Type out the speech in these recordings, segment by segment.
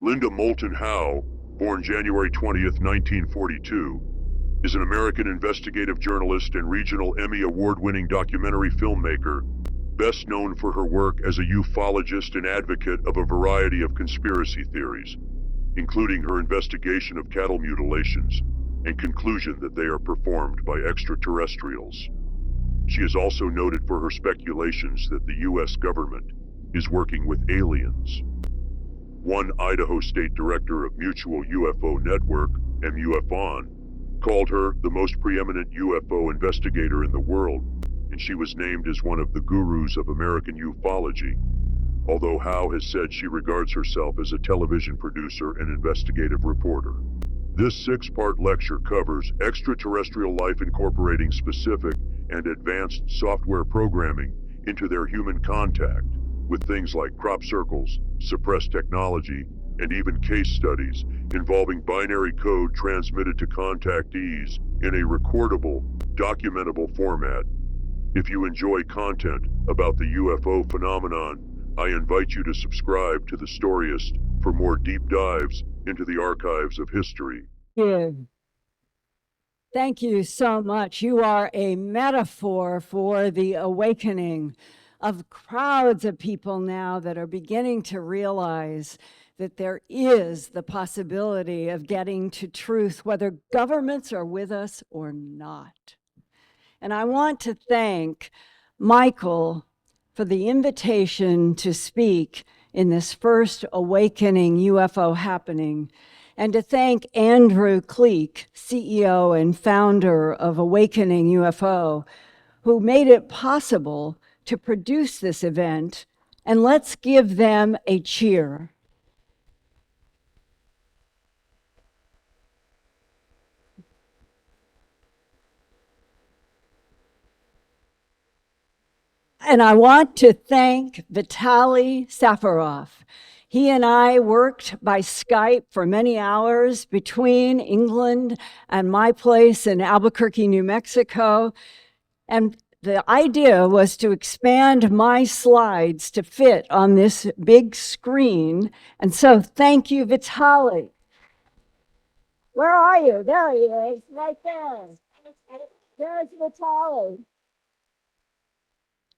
Linda Moulton Howe, born January 20th, 1942, is an American investigative journalist and regional Emmy Award-winning documentary filmmaker, best known for her work as a ufologist and advocate of a variety of conspiracy theories, including her investigation of cattle mutilations and conclusion that they are performed by extraterrestrials. She is also noted for her speculations that the U.S. government is working with aliens. One Idaho State Director of Mutual UFO Network, MUFON, called her the most preeminent UFO investigator in the world, and she was named as one of the gurus of American ufology, although Howe has said she regards herself as a television producer and investigative reporter. This 6-part lecture covers extraterrestrial life incorporating specific and advanced software programming into their human contact, with things like crop circles, suppressed technology, and even case studies involving binary code transmitted to contactees in a recordable, documentable format. If you enjoy content about the UFO phenomenon, I invite you to subscribe to the Storyist for more deep dives into the archives of history. Thank you so much. You are a metaphor for the awakening of crowds of people now that are beginning to realize that there is the possibility of getting to truth, whether governments are with us or not. And I want to thank Michael for the invitation to speak in this first Awakening UFO happening, and to thank Andrew Kleek, CEO and founder of Awakening UFO, who made it possible to produce this event, and let's give them a cheer. And I want to thank Vitaly Safarov. He and I worked by Skype for many hours between England and my place in Albuquerque, New Mexico. And the idea was to expand my slides to fit on this big screen. And so thank you, Vitaly. Where are you? There he is, right there. There's Vitaly.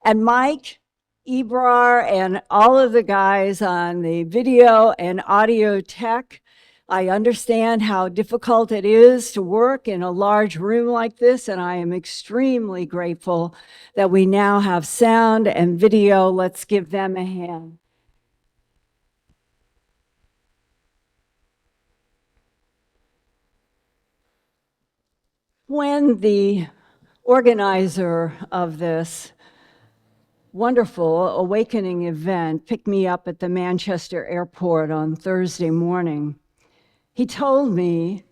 And Mike, Ebrar, and all of the guys on the video and audio tech. I understand how difficult it is to work in a large room like this, and I am extremely grateful that we now have sound and video. Let's give them a hand. When the organizer of this wonderful awakening event picked me up at the Manchester airport on Thursday morning, he told me,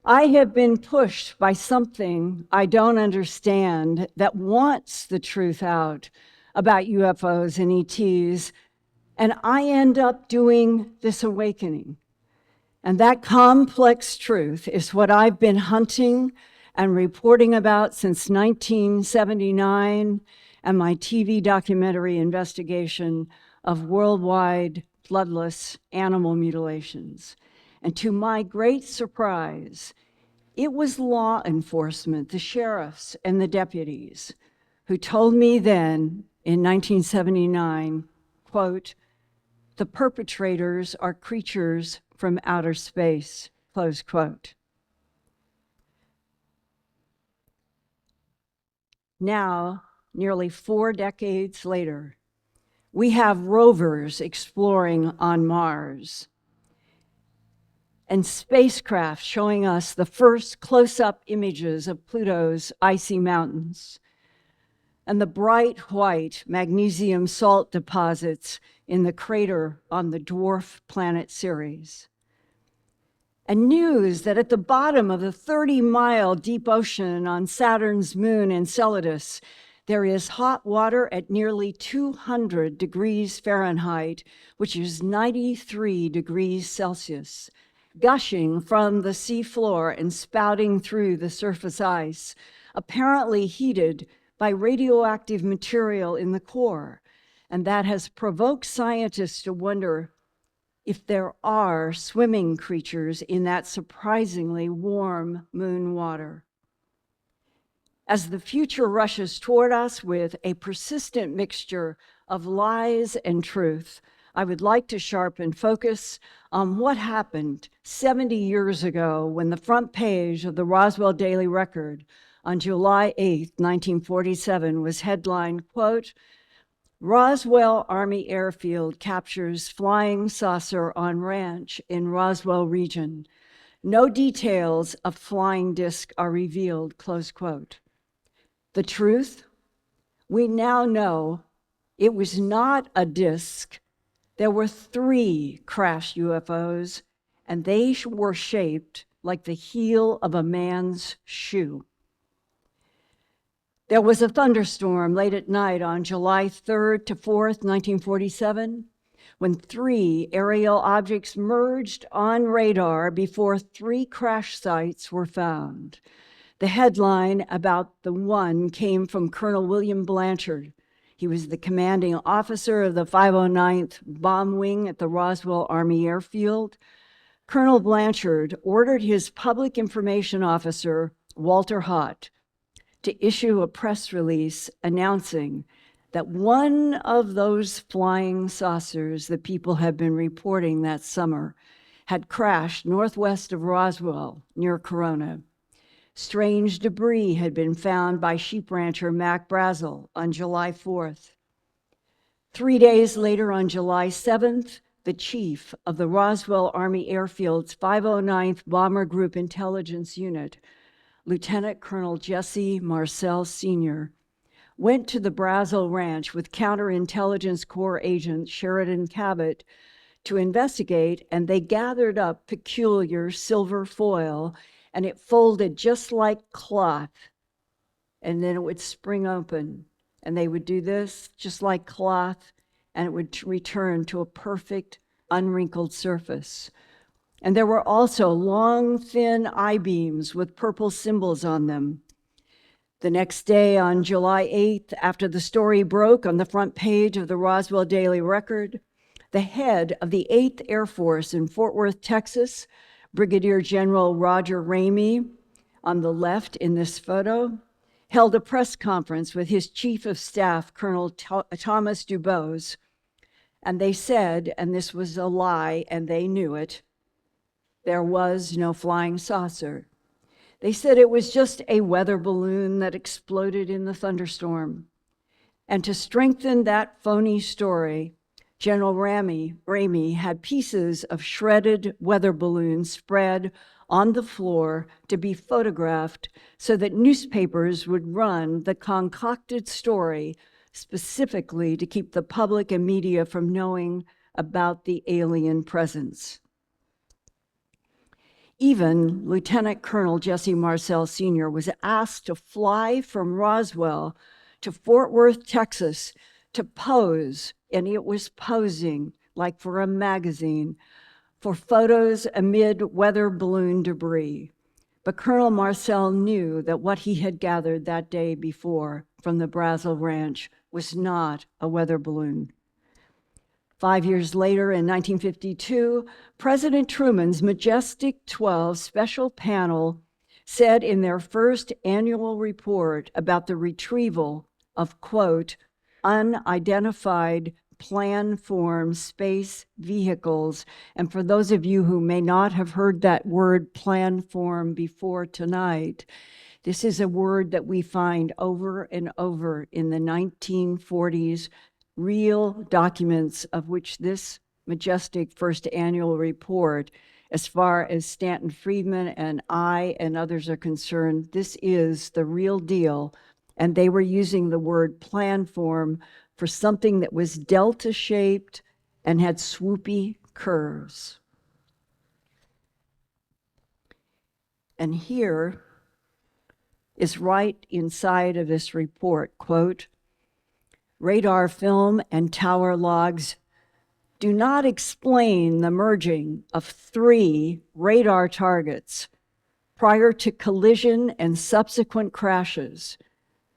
"I have been pushed by something I don't understand that wants the truth out about UFOs and ETs, and I end up doing this awakening. And that complex truth is what I've been hunting and reporting about since 1979 and my TV documentary investigation of worldwide bloodless animal mutilations. And to my great surprise, it was law enforcement, the sheriffs and the deputies, who told me then in 1979, quote, 'The perpetrators are creatures from outer space,' close quote. Now, nearly 4 decades later, we have rovers exploring on Mars and spacecraft showing us the first close-up images of Pluto's icy mountains and the bright white magnesium salt deposits in the crater on the dwarf planet Ceres. And news that at the bottom of the 30-mile deep ocean on Saturn's moon Enceladus, there is hot water at nearly 200 degrees Fahrenheit, which is 93 degrees Celsius, gushing from the seafloor and spouting through the surface ice, apparently heated by radioactive material in the core. And that has provoked scientists to wonder, if there are swimming creatures in that surprisingly warm moon water. As the future rushes toward us with a persistent mixture of lies and truth, I would like to sharpen focus on what happened 70 years ago when the front page of the Roswell Daily Record on July 8, 1947 was headlined, quote, "Roswell Army Airfield captures flying saucer on ranch in Roswell region. No details of flying disc are revealed," close quote. The truth? We now know it was not a disc. There were 3 crashed UFOs, and they were shaped like the heel of a man's shoe. There was a thunderstorm late at night on July 3rd to 4th, 1947, when 3 aerial objects merged on radar before 3 crash sites were found. The headline about the one came from Colonel William Blanchard. He was the commanding officer of the 509th Bomb Wing at the Roswell Army Airfield. Colonel Blanchard ordered his public information officer, Walter Hott, to issue a press release announcing that one of those flying saucers that people had been reporting that summer had crashed northwest of Roswell near Corona. Strange debris had been found by sheep rancher Mac Brazel on July 4th. 3 days later, on July 7th, the chief of the Roswell Army Airfield's 509th Bomber Group Intelligence Unit, Lieutenant Colonel Jesse Marcel Sr., went to the Brazel Ranch with Counterintelligence Corps agent Sheridan Cabot to investigate, and they gathered up peculiar silver foil, and it folded just like cloth, and then it would spring open, and they would do this just like cloth, and it would return to a perfect, unwrinkled surface. And there were also long, thin I-beams with purple symbols on them. The next day, on July 8th, after the story broke on the front page of the Roswell Daily Record, the head of the 8th Air Force in Fort Worth, Texas, Brigadier General Roger Ramey, on the left in this photo, held a press conference with his Chief of Staff, Colonel Thomas Dubose, and they said, and this was a lie and they knew it, there was no flying saucer. They said it was just a weather balloon that exploded in the thunderstorm. And to strengthen that phony story, General Ramey had pieces of shredded weather balloons spread on the floor to be photographed so that newspapers would run the concocted story specifically to keep the public and media from knowing about the alien presence. Even Lieutenant Colonel Jesse Marcel Sr. was asked to fly from Roswell to Fort Worth, Texas, to pose, and it was posing like for a magazine, for photos amid weather balloon debris. But Colonel Marcel knew that what he had gathered that day before from the Brazel Ranch was not a weather balloon. 5 years later, in 1952, President Truman's Majestic 12 special panel said in their first annual report about the retrieval of, quote, unidentified plan-form space vehicles. And for those of you who may not have heard that word plan-form before tonight, this is a word that we find over and over in the 1940s, real documents of which this majestic first annual report, as far as Stanton Friedman and I and others are concerned, this is the real deal. And they were using the word planform for something that was delta-shaped and had swoopy curves. And here is right inside of this report, quote, radar film and tower logs do not explain the merging of 3 radar targets prior to collision and subsequent crashes.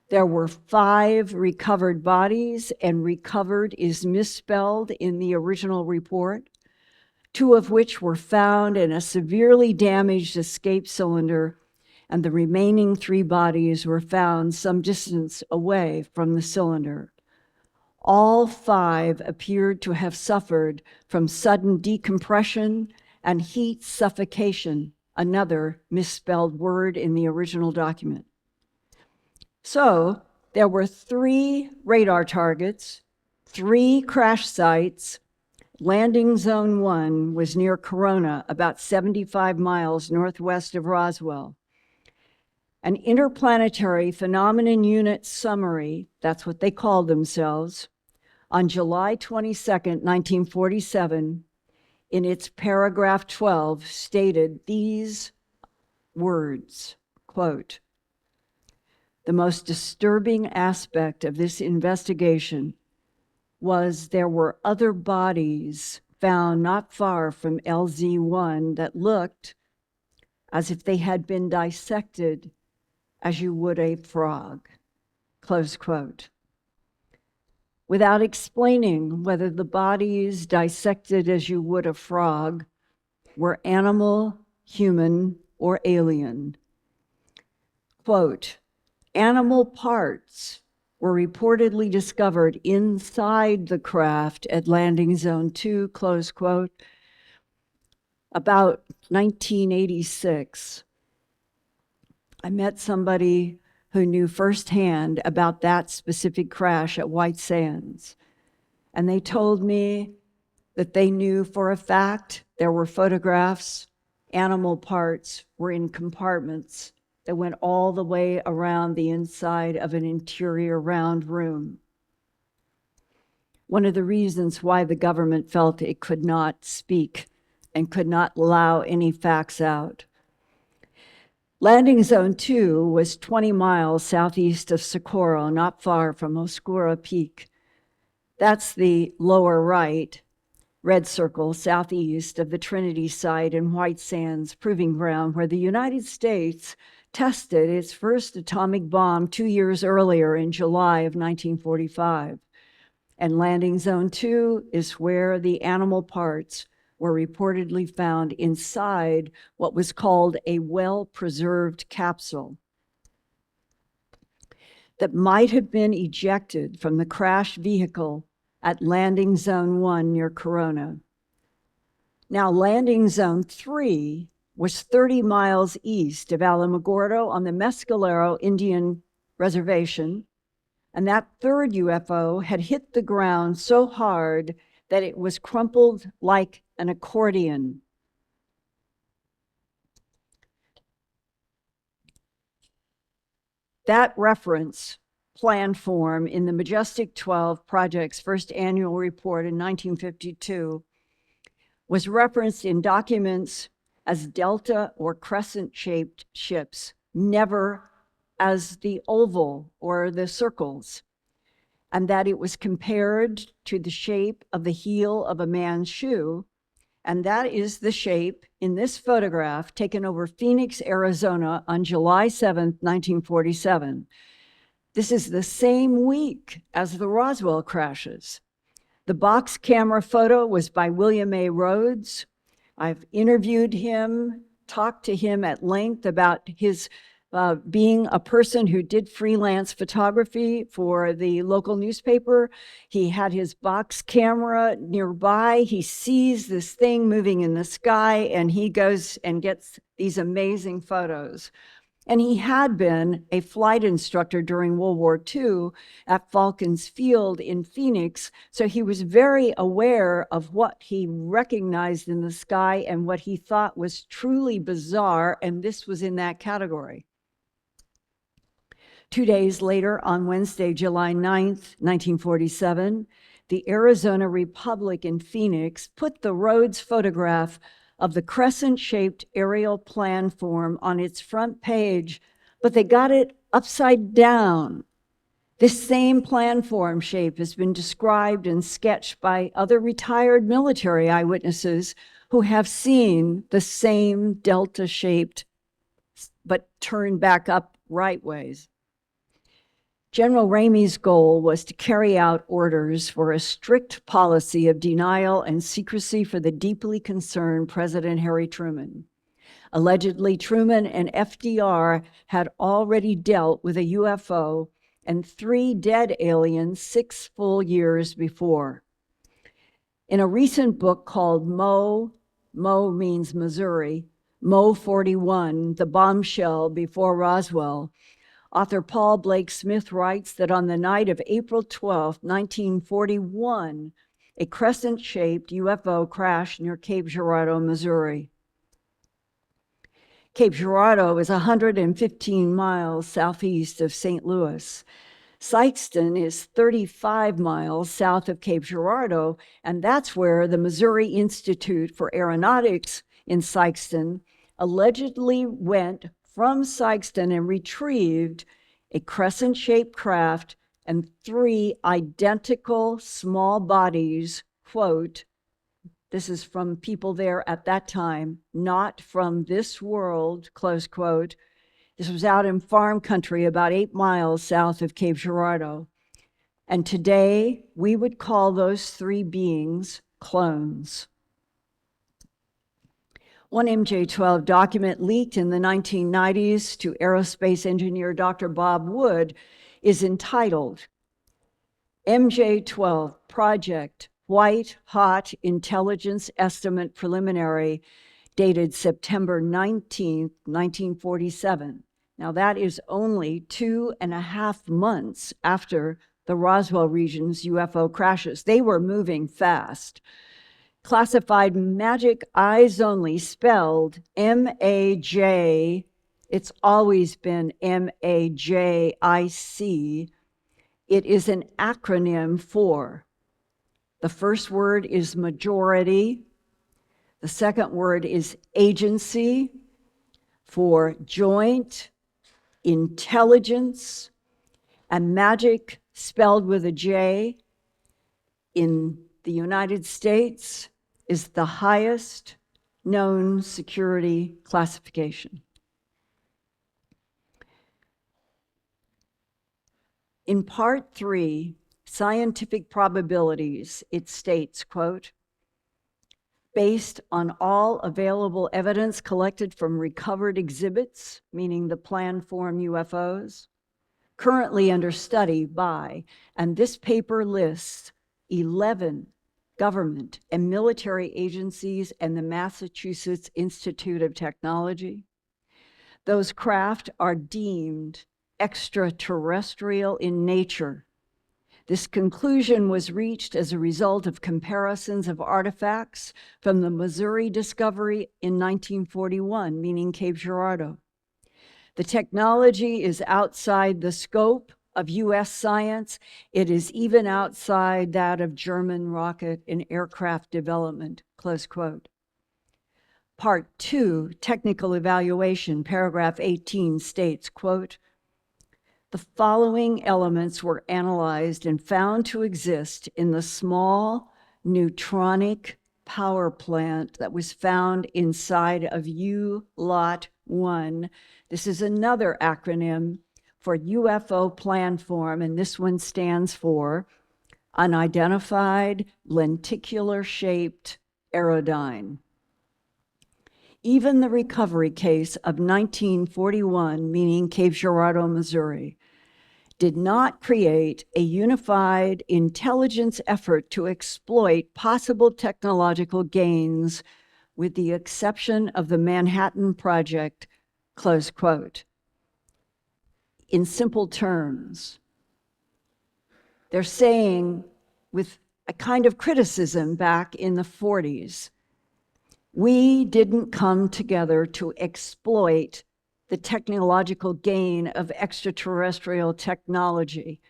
There were 5 recovered bodies, and recovered is misspelled in the original report. 2 of which were found in a severely damaged escape cylinder, and the remaining 3 bodies were found some distance away from the cylinder. All 5 appeared to have suffered from sudden decompression and heat suffocation, another misspelled word in the original document. So there were 3 radar targets, 3 crash sites. Landing Zone 1 was near Corona, about 75 miles northwest of Roswell. An interplanetary phenomenon unit summary, that's what they called themselves, on July 22nd, 1947, in its paragraph 12, stated these words, quote, "The most disturbing aspect of this investigation was there were other bodies found not far from LZ1 that looked as if they had been dissected as you would a frog," close quote. Without explaining whether the bodies dissected as you would a frog were animal, human, or alien. Quote, "Animal parts were reportedly discovered inside the craft at Landing Zone 2, close quote, about 1986. I met somebody who knew firsthand about that specific crash at White Sands. And they told me that they knew for a fact there were photographs, animal parts were in compartments that went all the way around the inside of an interior round room. One of the reasons why the government felt it could not speak and could not allow any facts out. Landing Zone 2 was 20 miles southeast of Socorro, not far from Oscura Peak. That's the lower right, red circle, southeast of the Trinity site in White Sands Proving Ground, where the United States tested its first atomic bomb 2 years earlier in July of 1945. And Landing Zone 2 is where the animal parts were reportedly found inside what was called a well-preserved capsule that might have been ejected from the crashed vehicle at Landing Zone 1 near Corona. Now, Landing Zone 3 was 30 miles east of Alamogordo on the Mescalero Indian Reservation, and that third UFO had hit the ground so hard that it was crumpled like an accordion. That reference plan form in the Majestic 12 Project's first annual report in 1952 was referenced in documents as delta or crescent-shaped ships, never as the oval or the circles, and that it was compared to the shape of the heel of a man's shoe, and that is the shape in this photograph taken over Phoenix, Arizona on July 7th, 1947. This is the same week as the Roswell crashes. The box camera photo was by William A. Rhodes. I've interviewed him, talked to him at length about his being a person who did freelance photography for the local newspaper. He had his box camera nearby. He sees this thing moving in the sky, and he goes and gets these amazing photos. And he had been a flight instructor during World War II at Falcons Field in Phoenix, so he was very aware of what he recognized in the sky and what he thought was truly bizarre, and this was in that category. 2 days later, on Wednesday, July 9th, 1947, the Arizona Republic in Phoenix put the Rhodes photograph of the crescent-shaped aerial plan form on its front page, but they got it upside down. This same plan form shape has been described and sketched by other retired military eyewitnesses who have seen the same delta-shaped, but turned back up right ways. General Ramey's goal was to carry out orders for a strict policy of denial and secrecy for the deeply concerned President Harry Truman. Allegedly, Truman and FDR had already dealt with a UFO and 3 dead aliens 6 full years before. In a recent book called Mo means Missouri, Mo 41, The Bombshell Before Roswell, author Paul Blake Smith writes that on the night of April 12, 1941, a crescent-shaped UFO crashed near Cape Girardeau, Missouri. Cape Girardeau is 115 miles southeast of St. Louis. Sikeston is 35 miles south of Cape Girardeau, and that's where the Missouri Institute for Aeronautics in Sikeston allegedly went from Sikeston and retrieved a crescent-shaped craft and 3 identical small bodies, quote, this is from people there at that time, not from this world, close quote. This was out in farm country about 8 miles south of Cape Girardeau. And today, we would call those 3 beings clones. One MJ-12 document leaked in the 1990s to aerospace engineer Dr. Bob Wood is entitled MJ-12 Project White Hot Intelligence Estimate Preliminary, dated September 19, 1947. Now that is only 2.5 months after the Roswell region's UFO crashes. They were moving fast. Classified magic eyes only, spelled M-A-J, it's always been M-A-J-I-C. It is an acronym for, the first word is majority, the second word is agency, for joint, intelligence, and magic spelled with a J in the United States is the highest known security classification. In part 3, Scientific Probabilities, it states, quote, based on all available evidence collected from recovered exhibits, meaning the plan-form UFOs, currently under study by, and this paper lists 11 government and military agencies and the Massachusetts Institute of Technology. Those craft are deemed extraterrestrial in nature. This conclusion was reached as a result of comparisons of artifacts from the Missouri discovery in 1941, meaning Cape Girardeau. The technology is outside the scope of US science. It is even outside that of German rocket and aircraft development, close quote. Part 2, Technical Evaluation, paragraph 18 states, quote, the following elements were analyzed and found to exist in the small neutronic power plant that was found inside of U-Lot 1. This is another acronym for UFO planform, and this one stands for Unidentified Lenticular-Shaped Aerodyne. Even the recovery case of 1941, meaning Cape Girardeau, Missouri, did not create a unified intelligence effort to exploit possible technological gains, with the exception of the Manhattan Project, close quote. In simple terms, they're saying with a kind of criticism back in the 40s, we didn't come together to exploit the technological gain of extraterrestrial technology.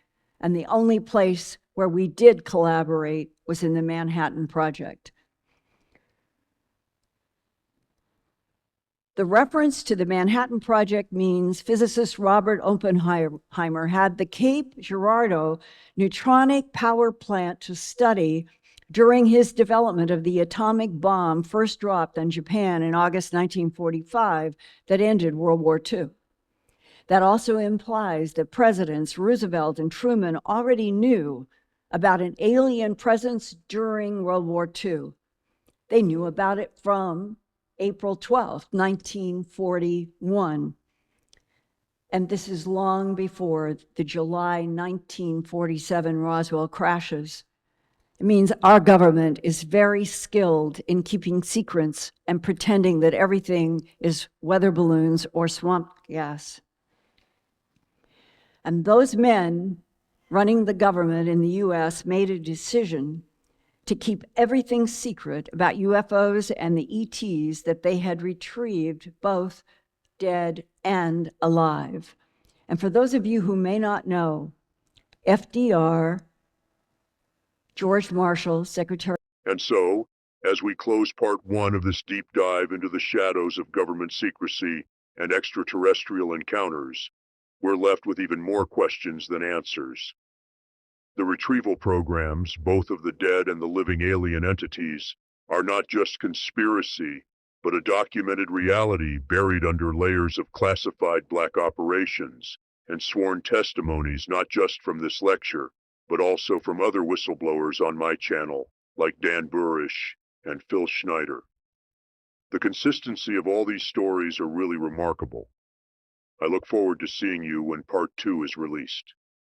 And the only place where we did collaborate was in the Manhattan Project. The reference to the Manhattan Project means physicist Robert Oppenheimer had the Cape Girardeau neutronic power plant to study during his development of the atomic bomb first dropped on Japan in August 1945 that ended World War II. That also implies that Presidents Roosevelt and Truman already knew about an alien presence during World War II. They knew about it from April 12th, 1941. And this is long before the July 1947 Roswell crashes. It means our government is very skilled in keeping secrets and pretending that everything is weather balloons or swamp gas. And those men running the government in the US made a decision to keep everything secret about UFOs and the ETs that they had retrieved, both dead and alive. And for those of you who may not know, FDR, George Marshall, Secretary. And so, as we close part one of this deep dive into the shadows of government secrecy and extraterrestrial encounters, we're left with even more questions than answers. The retrieval programs, both of the dead and the living alien entities, are not just conspiracy, but a documented reality buried under layers of classified black operations and sworn testimonies not just from this lecture, but also from other whistleblowers on my channel, like Dan Burish and Phil Schneider. The consistency of all these stories are really remarkable. I look forward to seeing you when part 2 is released.